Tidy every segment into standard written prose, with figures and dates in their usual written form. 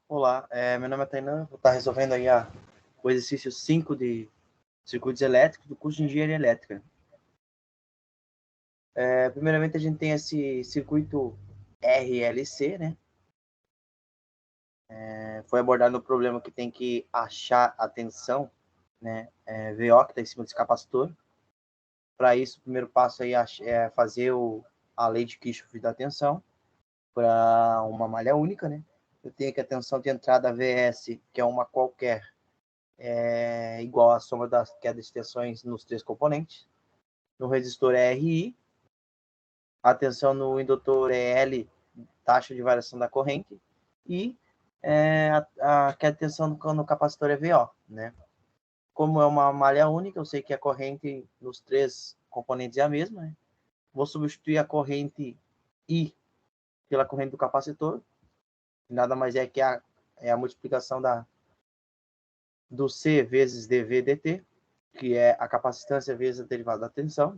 Olá, meu nome é Tainan, vou estar resolvendo aí o exercício 5 de circuitos elétricos do curso de Engenharia Elétrica. Primeiramente, a gente tem esse circuito RLC, né? Foi abordado o problema que tem que achar a tensão, né? VO, que está em cima desse capacitor. Para isso, o primeiro passo aí é fazer a lei de Kirchhoff da tensão para uma malha única, né? Eu tenho que a tensão de entrada VS, que é uma qualquer, igual à soma das quedas de tensões nos três componentes. No resistor é RI, a tensão no indutor é L, taxa de variação da corrente, e a queda de tensão no capacitor é VO, né? Como é uma malha única, eu sei que a corrente nos três componentes é a mesma, né? Vou substituir a corrente I pela corrente do capacitor, que nada mais é que a multiplicação do C vezes dV dt, que é a capacitância vezes a derivada da tensão.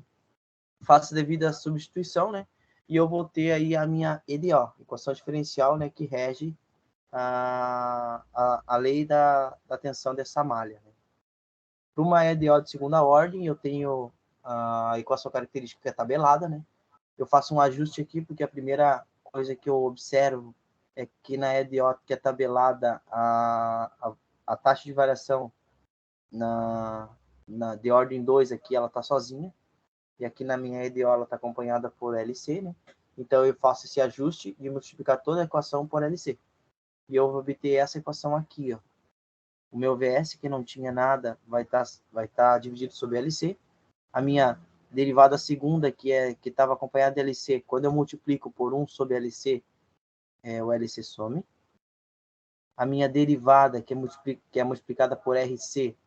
Faço devida substituição, né? E eu vou ter aí a minha EDO, equação diferencial, né? Que rege a lei da tensão dessa malha. Né? Para uma EDO de segunda ordem, eu tenho a equação característica que é tabelada, né? Eu faço um ajuste aqui, porque a primeira coisa que eu observo é que na EDO que é tabelada, a taxa de variação de ordem 2 aqui, ela está sozinha. E aqui na minha EDO ela está acompanhada por LC, né? Então eu faço esse ajuste de multiplicar toda a equação por LC. E eu vou obter essa equação aqui, ó. O meu VS, que não tinha nada, vai tá dividido sobre LC. A minha derivada segunda, que estava acompanhada de LC, quando eu multiplico por 1 sobre LC, o LC some. A minha derivada, que é multiplicada por RC,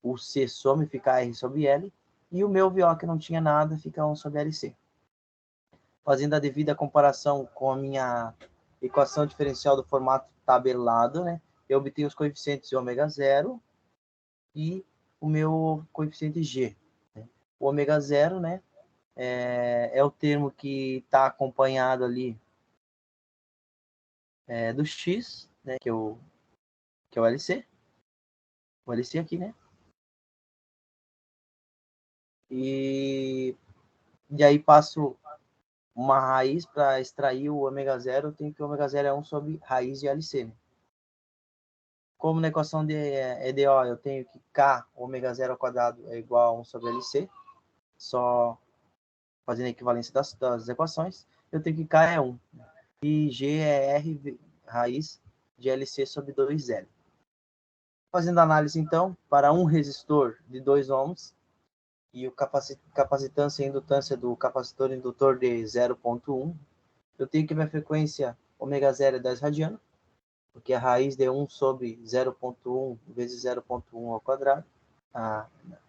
o C some, fica R sobre L. E o meu VO, que não tinha nada, fica 1 sobre LC. Fazendo a devida comparação com a minha equação diferencial do formato tabelado, né? Eu obtenho os coeficientes de ômega zero e o meu coeficiente G. Né? O ômega zero, né? É o termo que está acompanhado ali do X, né? Que é o LC. O LC aqui, né? E aí passo uma raiz para extrair o ômega zero. Eu tenho que o ômega zero é 1 sobre raiz de LC, né? Como na equação de EDO eu tenho que K ômega zero ao quadrado é igual a 1 sobre LC, só fazendo a equivalência das equações, eu tenho que K é 1. E G é R raiz de LC sobre 2L. Fazendo análise, então, para um resistor de 2 ohms e o capacitância e indutância do capacitor indutor de 0,1, eu tenho que minha frequência ômega zero é 10 radiano, porque a raiz de 1 sobre 0,1 vezes 0,1 ao quadrado,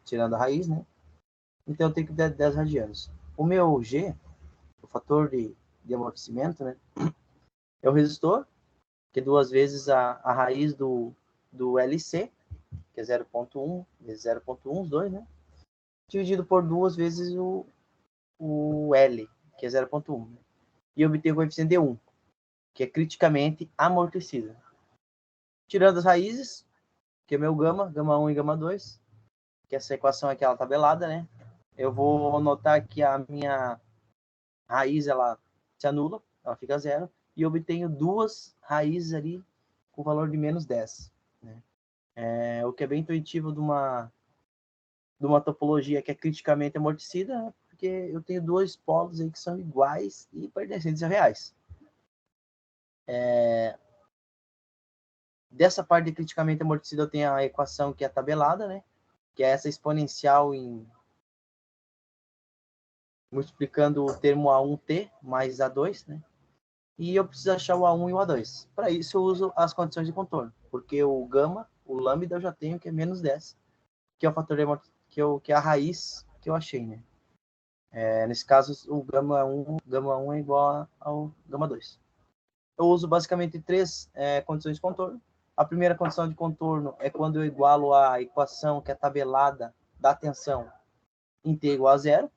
tirando a raiz, né? Então eu tenho que dar 10 radianos. O meu G, o fator de amortecimento, né? É o resistor, que é duas vezes a raiz do LC, que é 0,1 vezes 0,1, os dois, né? Dividido por duas vezes o L, que é 0,1. Né? E obter o coeficiente de 1, que é criticamente amortecido. Tirando as raízes, que é meu gama 1 e gama 2, que essa equação aqui, ela tabelada, né? Eu vou notar que a minha raiz, ela se anula, ela fica zero, e eu obtenho duas raízes ali com valor de menos 10. Né? O que é bem intuitivo de uma topologia que é criticamente amortecida, né? Porque eu tenho dois polos aí que são iguais e pertencentes a reais. Dessa parte de criticamente amortecida, eu tenho a equação que é tabelada, né? Que é essa exponencial multiplicando o termo A1T mais A2, né? E eu preciso achar o A1 e o A2. Para isso, eu uso as condições de contorno, porque o gama, o lambda, eu já tenho que é menos 10, que é o fator que é a raiz que eu achei, né? Nesse caso, o gama 1 é igual ao gama 2. Eu uso basicamente três condições de contorno. A primeira condição de contorno é quando eu igualo a equação que é tabelada da tensão em T igual a zero.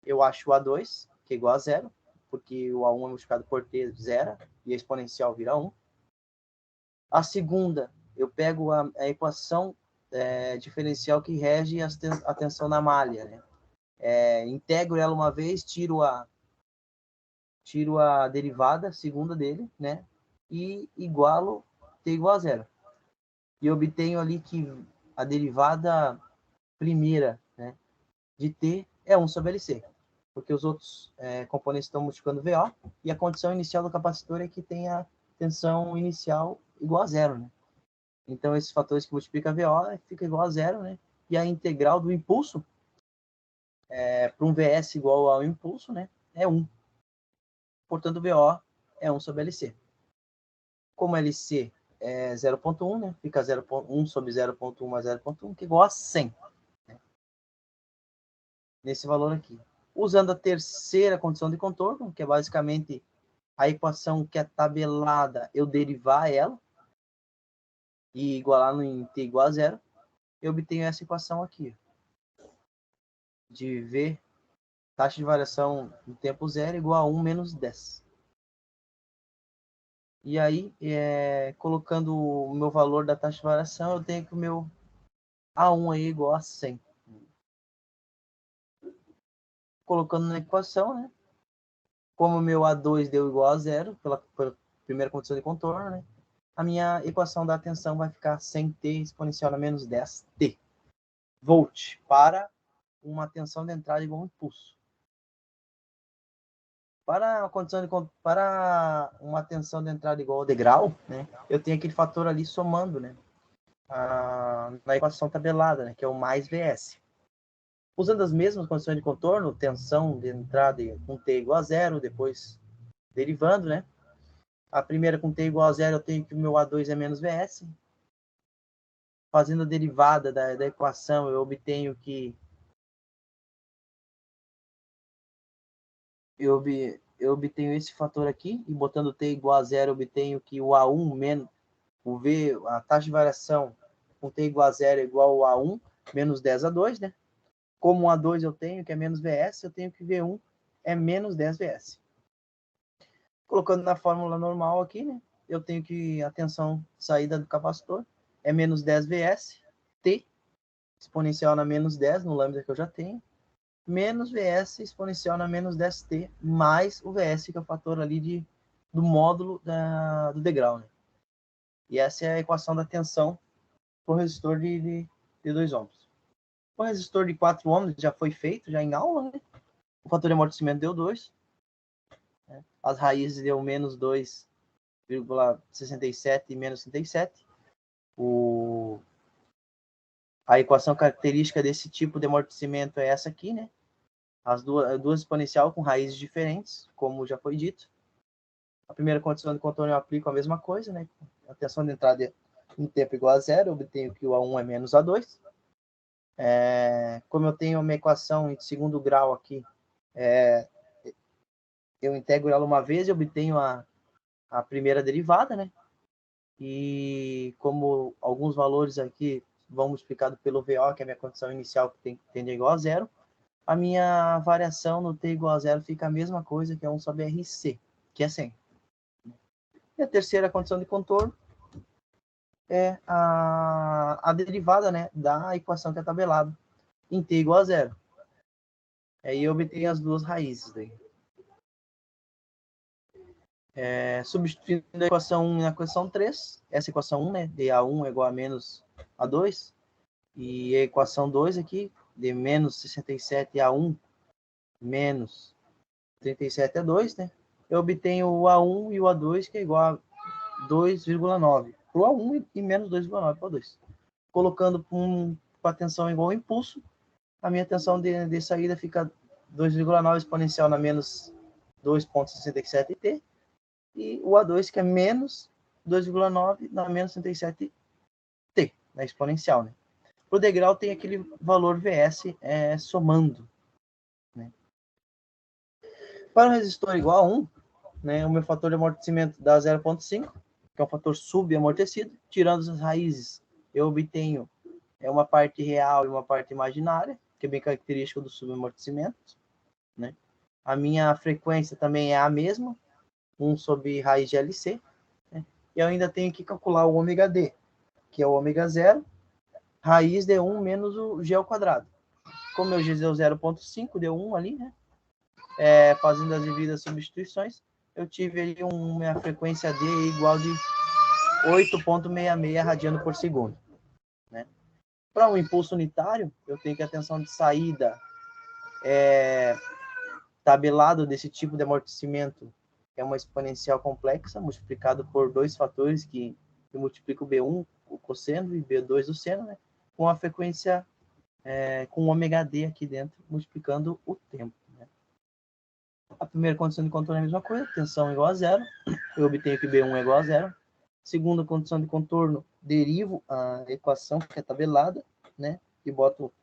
Eu acho o A2, que é igual a zero, porque o A1 é multiplicado por T, zero, e a exponencial vira 1. A segunda, eu pego a equação diferencial que rege a tensão na malha, né? Integro ela uma vez, tiro a derivada segunda dele, né? E igualo T igual a zero. E obtenho ali que a derivada primeira, né, de T é 1 sobre LC, porque os outros componentes estão multiplicando VO, e a condição inicial do capacitor é que tenha tensão inicial igual a zero, né? Então, esses fatores que multiplicam a VO fica igual a zero, né? E a integral do impulso, para um VS igual ao impulso, né, é 1. Portanto, VO é 1 sobre LC. Como LC é 0,1, né, fica 1 sobre 0,1 mais 0,1, que é igual a 100. Né? Nesse valor aqui. Usando a terceira condição de contorno, que é basicamente a equação que é tabelada, eu derivar ela e igualar em t igual a zero, eu obtenho essa equação aqui. De V, taxa de variação no tempo zero igual a 1 menos 10. E aí, colocando o meu valor da taxa de variação, eu tenho que o meu A1 aí igual a 100. Colocando na equação, né? Como o meu A2 deu igual a zero, pela primeira condição de contorno, né? A minha equação da tensão vai ficar 100T exponencial a menos 10T volt para uma tensão de entrada igual a um impulso. Para uma tensão de entrada igual ao degrau, né, eu tenho aquele fator ali somando, né, na equação tabelada, né, que é o mais VS. Usando as mesmas condições de contorno, tensão de entrada com T igual a zero, depois derivando, né? A primeira com T igual a zero, eu tenho que o meu A2 é menos VS. Fazendo a derivada da equação, eu obtenho que eu obtenho esse fator aqui, e botando T igual a zero, eu obtenho que o A1 menos o V, a taxa de variação com T igual a zero é igual a 1 menos 10 A2, né? Como um A2 eu tenho, que é menos VS, eu tenho que V1 é menos 10 VS. Colocando na fórmula normal aqui, né? Eu tenho que a tensão saída do capacitor é menos 10 VS, T, exponencial na menos 10, no lambda que eu já tenho, menos VS exponencial na menos 10T, mais o VS, que é o fator ali do módulo do degrau, né? E essa é a equação da tensão para o resistor de 2 ohms. O resistor de 4 ohms já foi feito, já em aula, né? O fator de amortecimento deu 2. Né? As raízes deu menos 2,67 e menos 37. A equação característica desse tipo de amortecimento é essa aqui, né? As duas exponencial com raízes diferentes, como já foi dito. A primeira condição de contorno eu aplico a mesma coisa, né? A tensão de entrada em tempo igual a zero, eu obtenho que o A1 é menos A2. Como eu tenho uma equação em segundo grau aqui, eu integro ela uma vez e obtenho a primeira derivada, né? E como alguns valores aqui vão multiplicado pelo VO, que é a minha condição inicial, que tende a igual a zero, a minha variação no T igual a zero fica a mesma coisa, que é 1 sobre RC, que é 100. E a terceira condição de contorno é a derivada, né, da equação que é tabelada em T igual a zero. Aí eu obtenho as duas raízes daí. Substituindo a equação 1 na equação 3, essa equação 1, né, de A1 é igual a menos A2, e a equação 2 aqui, de menos 67 A1 menos 37 A2, né, eu obtenho o A1 e o A2, que é igual a 2,9 para o A1 e menos 2,9 para o A2. Colocando com a tensão igual ao impulso, a minha tensão de saída fica 2,9 exponencial na menos 2,67 T, e o A2, que é menos 2,9 na menos 67T, na exponencial, né? Para o degrau tem aquele valor VS somando. Né? Para um resistor igual a 1, né, o meu fator de amortecimento dá 0,5, que é um fator subamortecido. Tirando as raízes, eu obtenho uma parte real e uma parte imaginária, que é bem característico do subamortecimento. Né? A minha frequência também é a mesma, 1 sobre raiz de LC. Né? E eu ainda tenho que calcular o ômega D, que é o ômega 0, raiz de 1 menos o G ao quadrado. Como meu G deu 0,5, deu 1 ali, né? Fazendo as devidas substituições, eu tive ali uma frequência D igual de 8,66 radiano por segundo. Né? Para um impulso unitário, eu tenho que a tensão de saída tabelado desse tipo de amortecimento é uma exponencial complexa, multiplicado por dois fatores que multiplicam o B1, o cosseno, e B2, o seno, né? Com a frequência, com o ômega D aqui dentro, multiplicando o tempo. Né? A primeira condição de contorno é a mesma coisa, tensão igual a zero, eu obtenho que B1 é igual a zero. Segunda condição de contorno, derivo a equação que é tabelada, né? E boto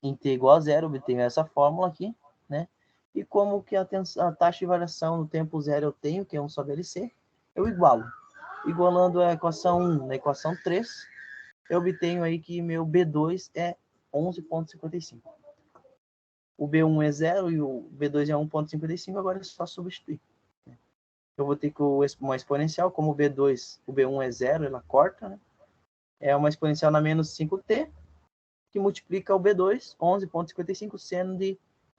em T igual a zero, obtenho essa fórmula aqui, né? E como que a taxa de variação no tempo zero eu tenho, que é 1 sobre LC, eu igualo. Igualando a equação 1 na equação 3, eu obtenho aí que meu B2 é 11,55. O B1 é 0 e o B2 é 1,55, agora é só substituir. Eu vou ter que uma exponencial, como o B1 é 0, ela corta, né? É uma exponencial na menos 5t, que multiplica o B2, 11,55, seno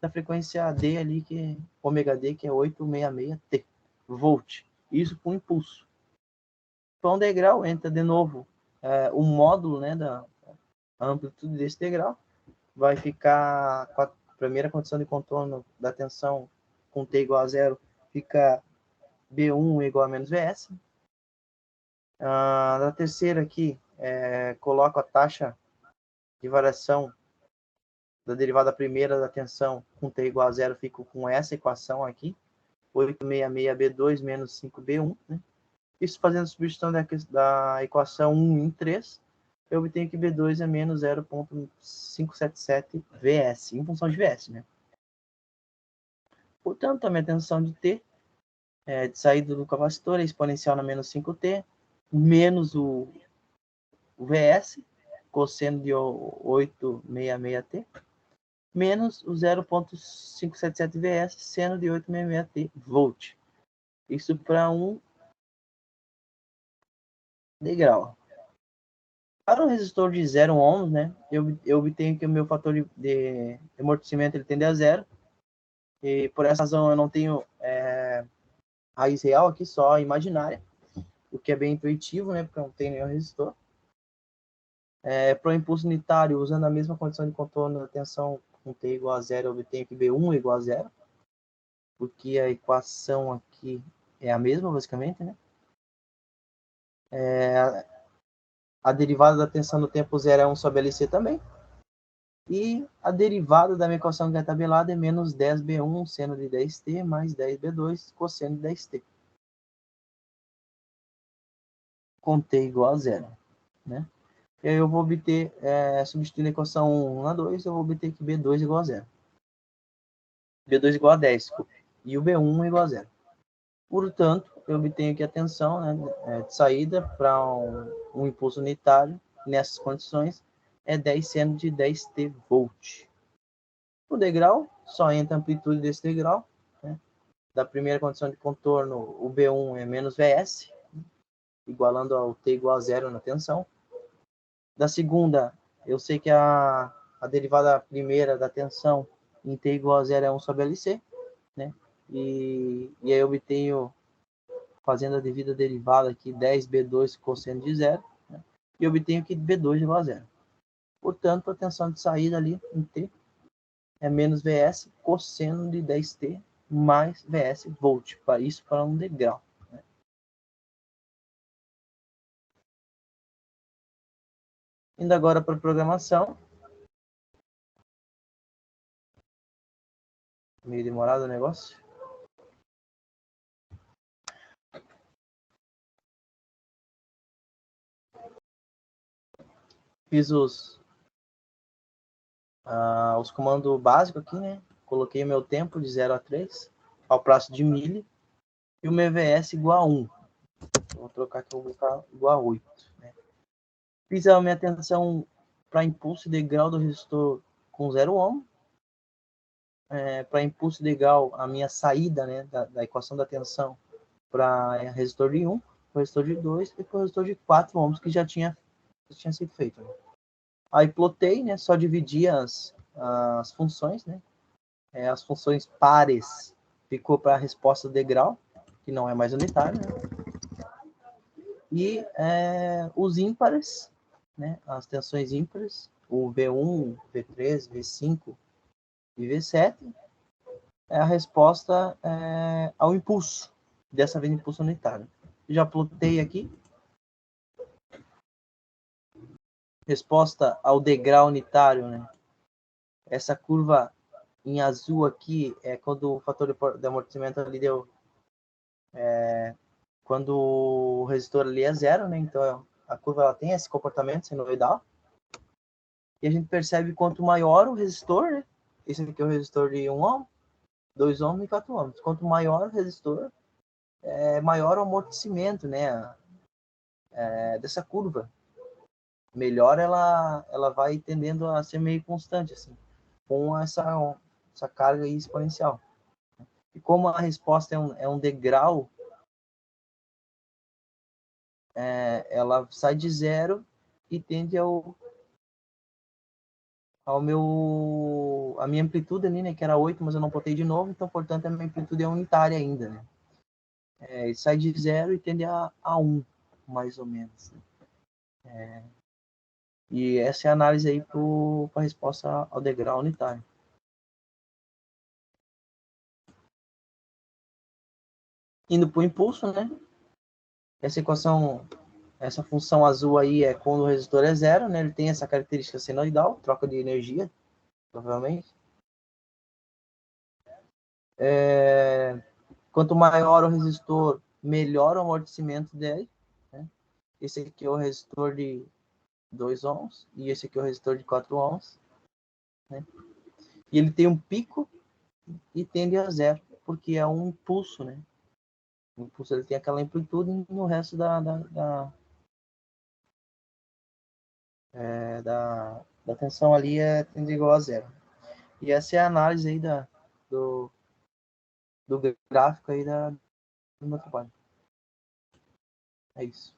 da frequência D ali, que é ômega D, que é 866T, volt. Isso com impulso. Para um degrau, entra de novo o módulo, né, da amplitude desse degrau. Vai ficar com a primeira condição de contorno da tensão com T igual a zero, fica B1 igual a menos VS. Na terceira aqui, coloco a taxa de variação da derivada primeira da tensão com T igual a zero, fico com essa equação aqui, 866B2 menos 5B1, né? Isso fazendo a substituição da equação 1 em 3, eu obtenho que B2 é menos 0,577 VS, em função de VS, né? Portanto, a minha tensão de T, de saída do capacitor, é exponencial na menos 5T, menos o VS, cosseno de 866T, menos o 0,577 VS, seno de 866T, volt. Isso para um degrau. Para um resistor de 0 ohms, né, eu obtenho que o meu fator de amortecimento ele tende a zero. E por essa razão eu não tenho raiz real aqui, só imaginária, o que é bem intuitivo, né, porque eu não tenho nenhum resistor. Para o impulso unitário, usando a mesma condição de contorno da tensão com T igual a zero, eu obtenho que B1 igual a zero, porque a equação aqui é a mesma, basicamente, né? A derivada da tensão no tempo zero é 1 sobre LC também. E a derivada da minha equação que é tabelada é menos 10B1 seno de 10T mais 10B2 cosseno de 10T. Com T igual a zero, né? E aí eu vou obter, substituindo a equação 1 na 2, eu vou obter que B2 igual a zero. B2 igual a 10, e o B1 igual a zero. Portanto, eu obtenho aqui a tensão, né, de saída para um impulso unitário, nessas condições, é 10 seno de 10T volt. O degrau, só entra a amplitude desse degrau, né? Da primeira condição de contorno, o B1 é menos VS, igualando ao T igual a zero na tensão. Da segunda, eu sei que a derivada primeira da tensão em T igual a zero é 1 sobre LC, né? E aí eu obtenho, fazendo a devida derivada aqui, 10B2 cosseno de zero, né? E obtenho que B2 igual a zero. Portanto, a tensão de saída ali em T é menos VS cosseno de 10T mais VS volt, para isso para um degrau. Né? Indo agora para a programação. Meio demorado o negócio. Fiz os comandos básicos aqui, né? Coloquei o meu tempo de 0 a 3 ao prazo de milli e o meu VS igual a 1. Vou trocar aqui, vou colocar igual a 8. Né? Fiz a minha tensão para impulso degrau do resistor com 0 ohm. Para impulso degrau, a minha saída, né, da equação da tensão para resistor de 1, para resistor de 2 e para resistor de 4 ohms que já tinha sido feito. Né? Aí plotei, né? Só dividi as funções, né? As funções pares ficou para a resposta degrau, que não é mais unitária, né? E os ímpares, né? As tensões ímpares, o V1, V3, V5 e V7, é a resposta ao impulso, dessa vez impulso unitário. Já plotei aqui. Resposta ao degrau unitário, né? Essa curva em azul aqui é quando o fator de amortecimento ali deu... quando o resistor ali é zero, né? Então a curva ela tem esse comportamento senoidal. E a gente percebe quanto maior o resistor, né? Esse aqui é o resistor de 1 ohm, 2 ohms e 4 ohms. Quanto maior o resistor, maior o amortecimento, né? Dessa curva. Melhor ela vai tendendo a ser meio constante, assim, com essa carga aí exponencial. E como a resposta é um degrau, ela sai de zero e tende a minha amplitude ali, né, que era 8, mas eu não botei de novo, então, portanto, a minha amplitude é unitária ainda, né? Sai de zero e tende a 1, mais ou menos. Né? E essa é a análise aí para a resposta ao degrau unitário. Indo para o impulso, né? Essa equação, essa função azul aí é quando o resistor é zero, né? Ele tem essa característica senoidal, troca de energia, provavelmente. Quanto maior o resistor, melhor o amortecimento dele. Né? Esse aqui é o resistor de 2 ohms e esse aqui é o resistor de 4 ohms. Né? E ele tem um pico e tende a zero, porque é um impulso, né? O impulso ele tem aquela amplitude e no resto da tensão ali tende igual a zero. E essa é a análise aí do gráfico aí do meu trabalho. É isso.